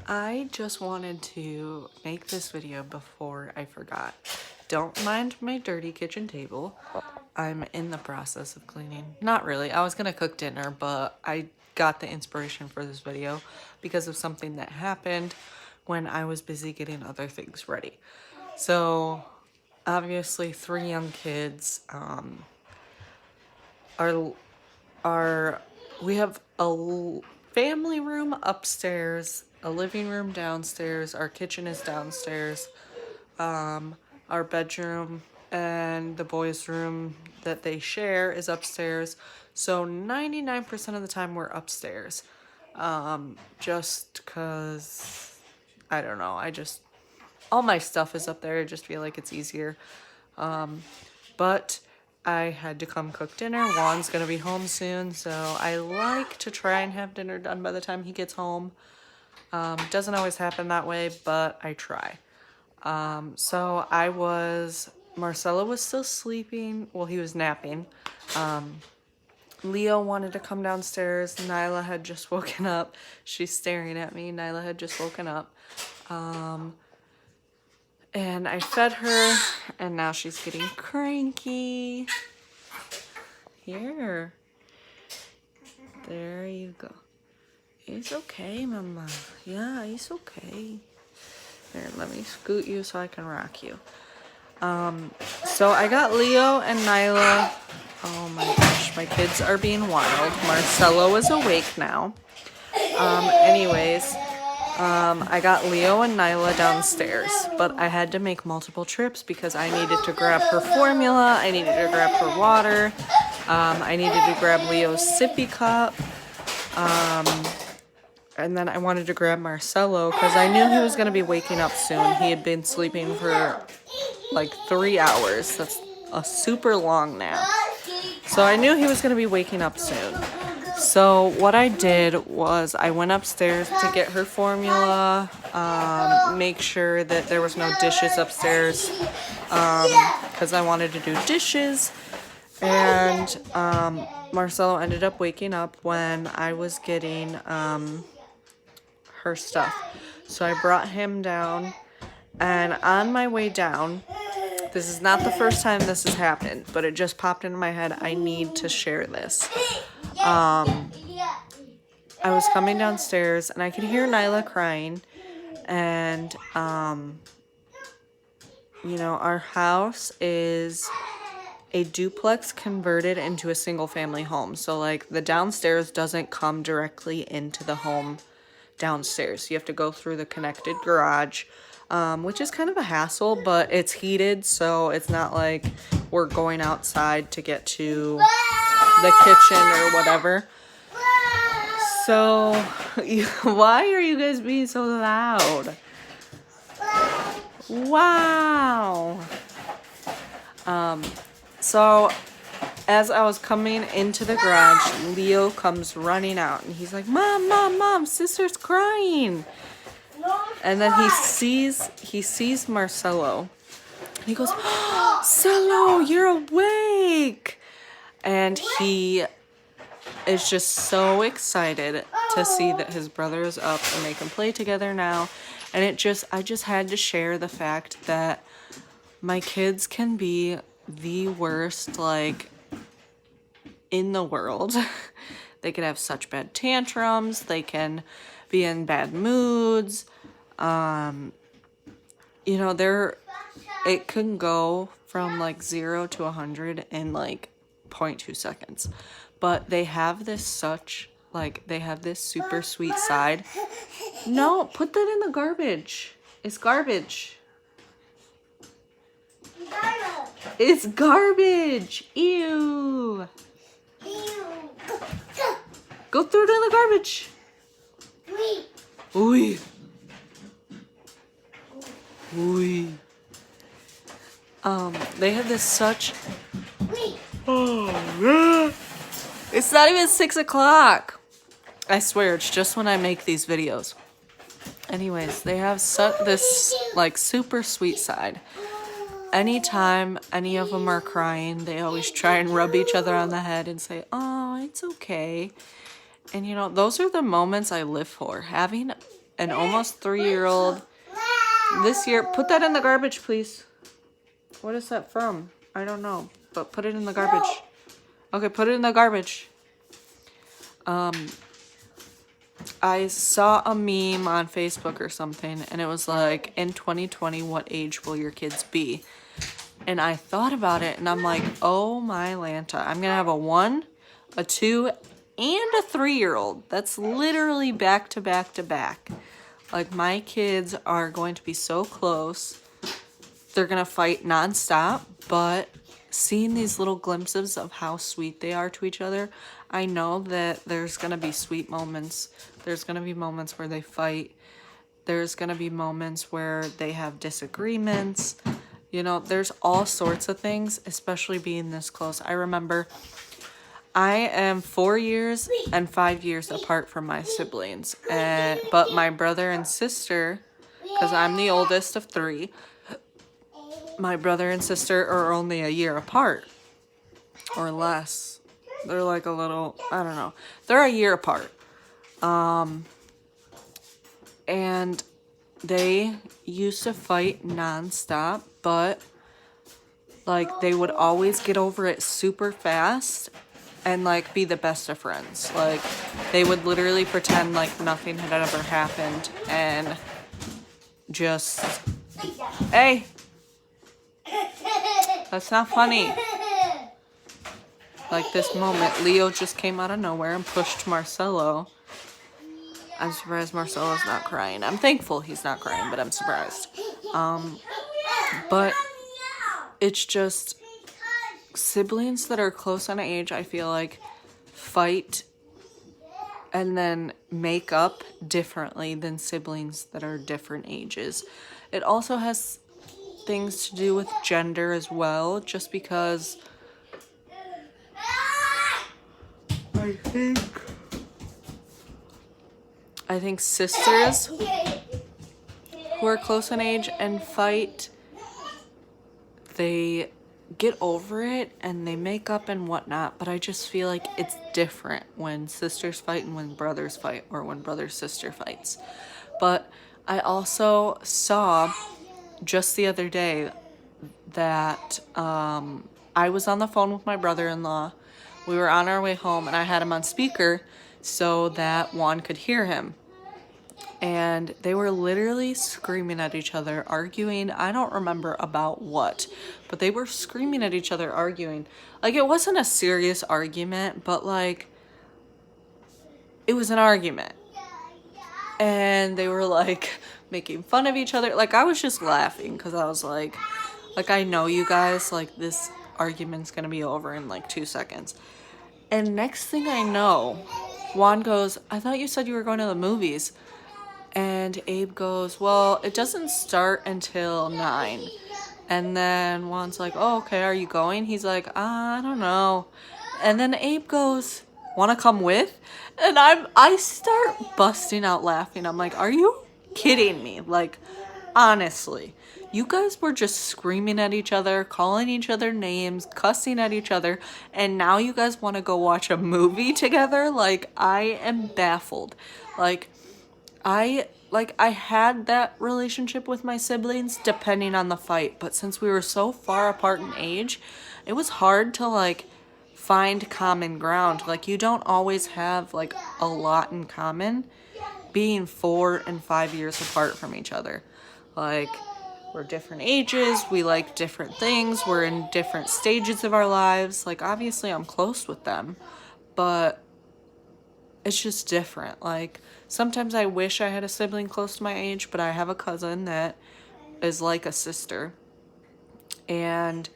I just wanted to make this video before I forgot. Don't mind my dirty kitchen table. I'm in the process of cleaning. Not really. I was gonna cook dinner, but I got the inspiration for this video because of something that happened when I was busy getting other things ready. So, obviously 3 young kids, we have a family room upstairs, a living room downstairs, our kitchen is downstairs, our bedroom and the boys' room that they share is upstairs. So 99% of the time we're upstairs. Just cause, I don't know, all my stuff is up there. I just feel like it's easier. But I had to come cook dinner. Juan's gonna be home soon, so I like to try and have dinner done by the time he gets home. Doesn't always happen that way, but I try. Marcelo was still sleeping. Well, he was napping. Leo wanted to come downstairs. Nyla had just woken up. She's staring at me. Nyla had just woken up. And I fed her, and now she's getting cranky. Here. There you go. It's okay, Mama. Yeah, it's okay. Here, let me scoot you so I can rock you. So I got Leo and Nyla. Oh my gosh, my kids are being wild. Marcelo is awake now. I got Leo and Nyla downstairs, but I had to make multiple trips because I needed to grab her formula, I needed to grab her water, I needed to grab Leo's sippy cup, and then I wanted to grab Marcelo because I knew he was going to be waking up soon. He had been sleeping for like 3 hours. That's a super long nap. So I knew he was going to be waking up soon. So what I did was I went upstairs to get her formula, make sure that there was no dishes upstairs, because I wanted to do dishes. And Marcelo ended up waking up when I was getting her stuff. So I brought him down, and on my way down, this is not the first time this has happened, but it just popped into my head. I need to share this. I was coming downstairs and I could hear Nyla crying, and our house is a duplex converted into a single family home. So like the downstairs doesn't come directly into the home downstairs. You have to go through the connected garage, which is kind of a hassle, but it's heated, so it's not like we're going outside to get to the kitchen or whatever. So, why are you guys being so loud? Wow. So, as I was coming into the garage, Leo comes running out, and he's like, Mom, sister's crying. And then he sees Marcelo. And he goes, oh, Cello, you're awake. And he is just so excited to see that his brother is up and they can play together now. And I just had to share the fact that my kids can be the worst, like, in the world. They can have such bad tantrums. They can be in bad moods. It can go from like 0 to 100 in like 0.2 seconds. But they have this super sweet side. No, put that in the garbage. It's garbage. It's garbage. Ew. Go throw it in the garbage. Ooh. Ooh. They have this such... Oh, it's not even 6 o'clock. I swear, it's just when I make these videos. Anyways, they have this, like, super sweet side. Anytime any of them are crying, they always try and rub each other on the head and say, oh, it's okay. And, those are the moments I live for. Having an almost 3-year-old. This year, put that in the garbage, please. What is that from? I don't know, but put it in the garbage. Okay, put it in the garbage. I saw a meme on Facebook or something, and it was like, in 2020, what age will your kids be? And I thought about it, and I'm like, oh my Lanta, I'm gonna have a 1, a 2, and a 3-year-old. That's literally back to back to back. Like, my kids are going to be so close. They're gonna fight nonstop, but seeing these little glimpses of how sweet they are to each other, I know that there's gonna be sweet moments. There's gonna be moments where they fight. There's gonna be moments where they have disagreements. You know, there's all sorts of things, especially being this close. I remember I am 4 years and 5 years apart from my siblings. But my brother and sister, because I'm the oldest of 3, my brother and sister are only a year apart or less. They're like a little, I don't know. They're a year apart. And they used to fight nonstop, but like they would always get over it super fast and like be the best of friends. Like they would literally pretend like nothing had ever happened and just, hey, that's not funny. Like this moment, Leo just came out of nowhere and pushed Marcelo. I'm surprised Marcelo's not crying. I'm thankful he's not crying, but I'm surprised. But it's just siblings that are close on age, I feel like, fight and then make up differently than siblings that are different ages. It also has things to do with gender as well, just because I think sisters who are close in age and fight, they get over it and they make up and whatnot, but I just feel like it's different when sisters fight and when brothers fight, or when brother-sister fights. But I also saw just the other day that I was on the phone with my brother-in-law. We were on our way home and I had him on speaker so that Juan could hear him. And they were literally screaming at each other, arguing. I don't remember about what, but they were screaming at each other, arguing. Like, it wasn't a serious argument, but like, it was an argument. And they were like making fun of each other. Like, I was just laughing because I was like, I know you guys, like, this argument's gonna be over in like 2 seconds. And next thing I know, Juan goes, I thought you said you were going to the movies. And Abe goes, well, it doesn't start until 9. And then Juan's like, oh, okay, are you going? He's like, I don't know. And then Abe goes, want to come with? And I start busting out laughing. I'm like, are you kidding me? Like, honestly, you guys were just screaming at each other, calling each other names, cussing at each other, and now you guys want to go watch a movie together? Like, I am baffled. I had that relationship with my siblings depending on the fight, but since we were so far apart in age, it was hard to like find common ground. Like, you don't always have like a lot in common being 4 and 5 years apart from each other. Like, we're different ages, we like different things, we're in different stages of our lives. Like, obviously I'm close with them, but it's just different. Like, sometimes I wish I had a sibling close to my age, but I have a cousin that is like a sister. And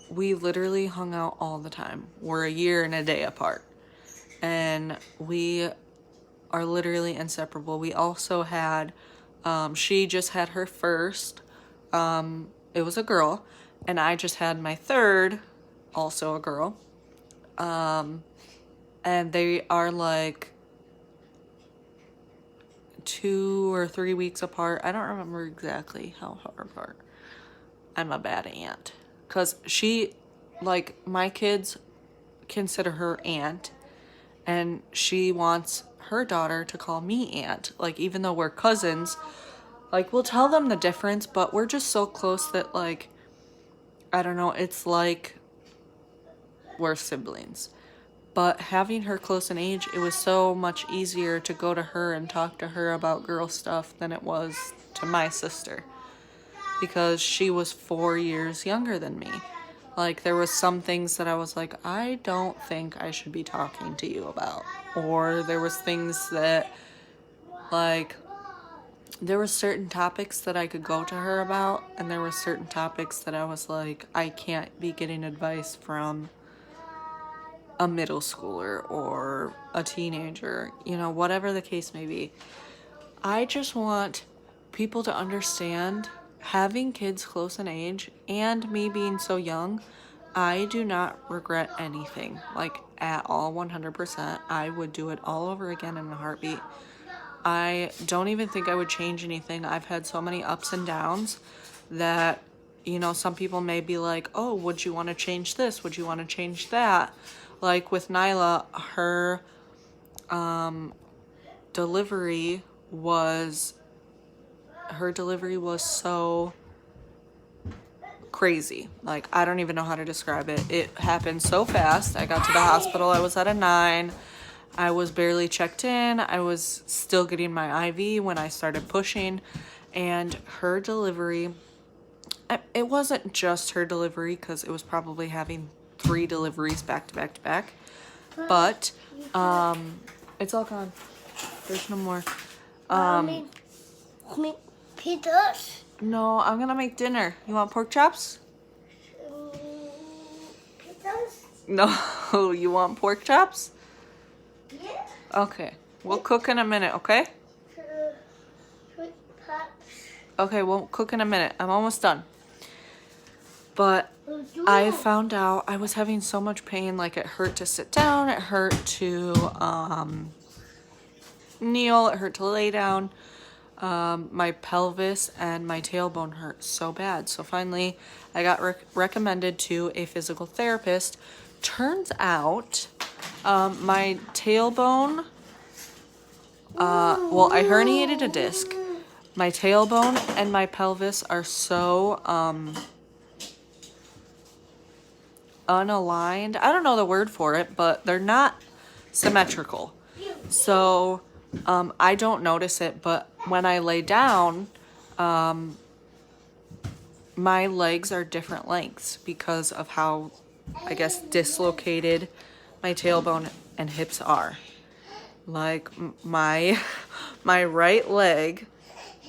we literally hung out all the time. We're a year and a day apart. And we are literally inseparable. We also had, she just had her first, it was a girl. And I just had my third, also a girl. And they are like 2 or 3 weeks apart. I don't remember exactly how far apart. I'm a bad aunt. Because she, like, my kids consider her aunt. And she wants her daughter to call me aunt. Like, even though we're cousins, like, we'll tell them the difference, but we're just so close that, like, I don't know, it's like we're siblings. But having her close in age, it was so much easier to go to her and talk to her about girl stuff than it was to my sister. Because she was 4 years younger than me. Like, there was some things that I was like, I don't think I should be talking to you about. Or there was things that, like, there were certain topics that I could go to her about. And there were certain topics that I was like, I can't be getting advice from a middle schooler or a teenager, you know, whatever the case may be. I just want people to understand, having kids close in age and me being so young, I do not regret anything, like, at all. 100%. I would do it all over again in a heartbeat. I don't even think I would change anything. I've had so many ups and downs that, you know, some people may be like, oh, would you want to change this? Would you want to change that? Like with Nyla, her delivery was so crazy. Like, I don't even know how to describe it. It happened so fast. I got to the hospital, I was at a 9. I was barely checked in. I was still getting my IV when I started pushing. And her delivery, it wasn't just her delivery, because it was probably having 3 deliveries back to back to back. But it's all gone. There's no more. Pizzas? No, I'm gonna make dinner. You want pork chops? Pizzas? No, you want pork chops? Yeah. Okay, we'll cook in a minute, okay? Okay, we'll cook in a minute. I'm almost done. But I found out I was having so much pain, like it hurt to sit down, it hurt to kneel, it hurt to lay down. My pelvis and my tailbone hurt so bad. So finally, I got recommended to a physical therapist. Turns out, my tailbone, well, I herniated a disc. My tailbone and my pelvis are so, unaligned. I don't know the word for it, but they're not symmetrical. So, I don't notice it, but when I lay down, my legs are different lengths because of how, I guess, dislocated my tailbone and hips are. Like, my right leg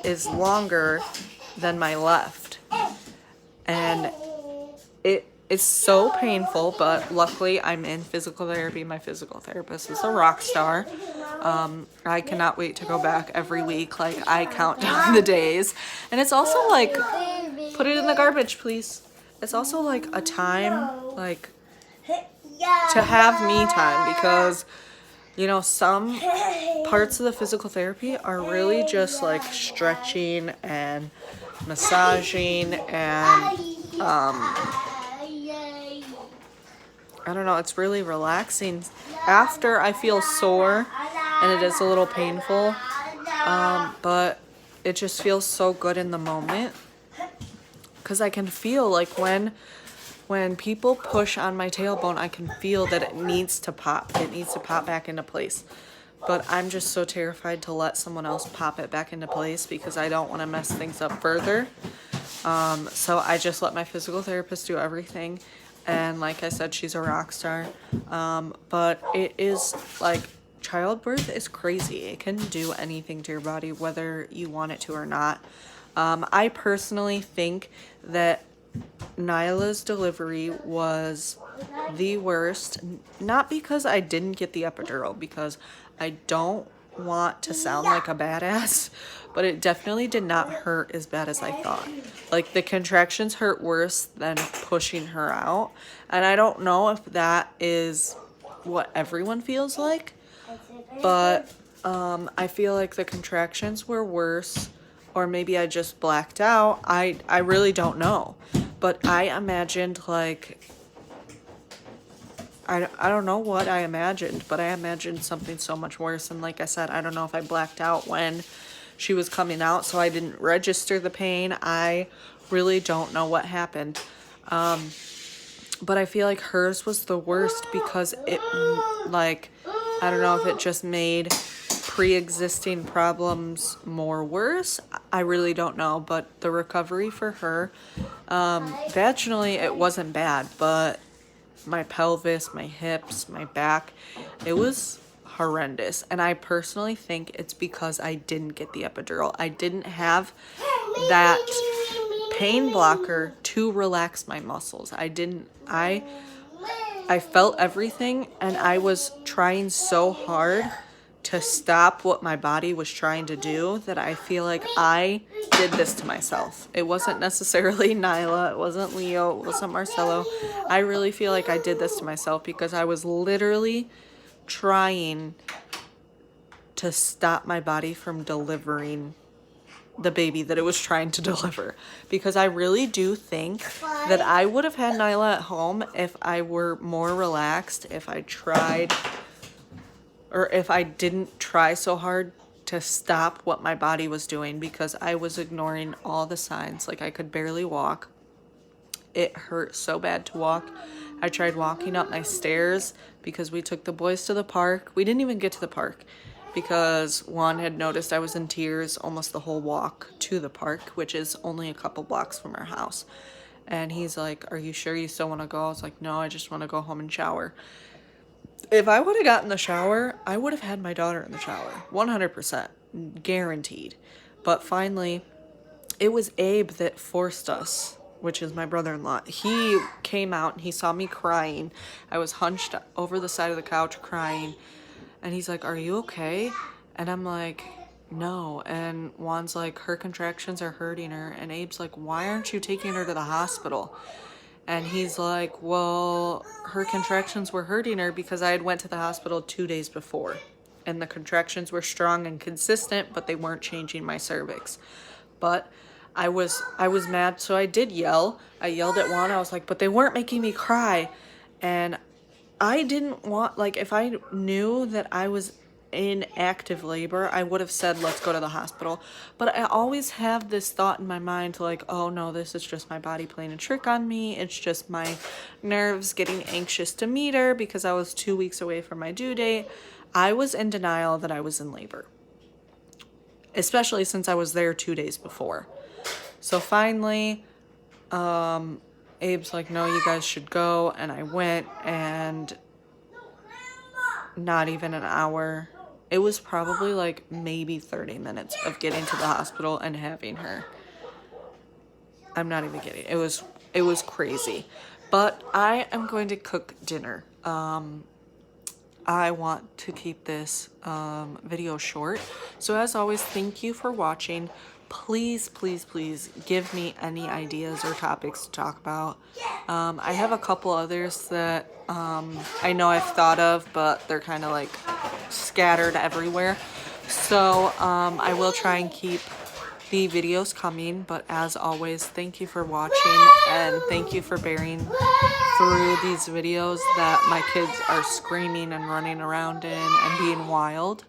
is longer than my left. And it's so painful, but luckily I'm in physical therapy. My physical therapist is a rock star. I cannot wait to go back every week. Like, I count down the days. And it's also like, put it in the garbage, please. It's also like a time, like, to have me time, because, you know, some parts of the physical therapy are really just like stretching and massaging and, I don't know, it's really relaxing. After, I feel sore and it is a little painful, but it just feels so good in the moment, because I can feel like when people push on my tailbone, I can feel that it needs to pop. It needs to pop back into place. But I'm just so terrified to let someone else pop it back into place because I don't want to mess things up further. So I just let my physical therapist do everything. And like I said, she's a rock star. But it is like, childbirth is crazy. It can do anything to your body, whether you want it to or not. I personally think that Nyla's delivery was the worst, not because I didn't get the epidural, because I don't want to sound like a badass, but it definitely did not hurt as bad as I thought. Like, the contractions hurt worse than pushing her out, and I don't know if that is what everyone feels like, but I feel like the contractions were worse, or maybe I just blacked out. I really don't know. But I imagined, like, I don't know what I imagined, but I imagined something so much worse. And like I said, I don't know if I blacked out when she was coming out, so I didn't register the pain. I really don't know what happened. But I feel like hers was the worst because it, like, I don't know if it just made pre-existing problems more worse. I really don't know, but the recovery for her, vaginally, it wasn't bad, but my pelvis, my hips, my back, it was horrendous. And I personally think it's because I didn't get the epidural. I didn't have that pain blocker to relax my muscles. I felt everything, and I was trying so hard to stop what my body was trying to do that I feel like I did this to myself. It wasn't necessarily Nyla, it wasn't Leo, it wasn't Marcelo. I really feel like I did this to myself because I was literally trying to stop my body from delivering the baby that it was trying to deliver. Because I really do think that I would have had Nyla at home if I were more relaxed, if I tried, or if I didn't try so hard to stop what my body was doing, because I was ignoring all the signs. Like, I could barely walk. It hurt so bad to walk. I tried walking up my stairs because we took the boys to the park. We didn't even get to the park because Juan had noticed I was in tears almost the whole walk to the park, which is only a couple blocks from our house. And he's like, "Are you sure you still want to go?" I was like, "No, I just want to go home and shower." If I would have gotten the shower, I would have had my daughter in the shower. 100%. Guaranteed. But finally, it was Abe that forced us, which is my brother-in-law. He came out and he saw me crying. I was hunched over the side of the couch crying. And he's like, "Are you okay?" And I'm like, "No." And Juan's like, "Her contractions are hurting her." And Abe's like, "Why aren't you taking her to the hospital?" And he's like, "Well, her contractions were hurting her because I had went to the hospital 2 days before. And the contractions were strong and consistent, but they weren't changing my cervix." But I was mad, so I did yell. I yelled at Juan. I was like, "But they weren't making me cry." And I didn't want, like, if I knew that I was in active labor, I would have said, "Let's go to the hospital." But I always have this thought in my mind, like, "Oh no, this is just my body playing a trick on me. It's just my nerves getting anxious to meet her because I was 2 weeks away from my due date." I was in denial that I was in labor, especially since I was there 2 days before. So finally, Abe's like, "No, you guys should go." And I went, and not even an hour. It was probably like maybe 30 minutes of getting to the hospital and having her. I'm not even kidding. It was crazy. But I am going to cook dinner. I want to keep this video short. So as always, thank you for watching. Please, please, please give me any ideas or topics to talk about. I have a couple others that I know I've thought of, but they're kind of like scattered everywhere. So I will try and keep the videos coming, but as always, thank you for watching, and thank you for bearing through these videos that my kids are screaming and running around in and being wild.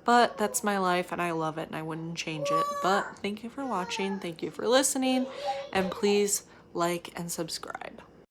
But that's my life, and I love it, and I wouldn't change it. But thank you for watching, thank you for listening, and please like and subscribe.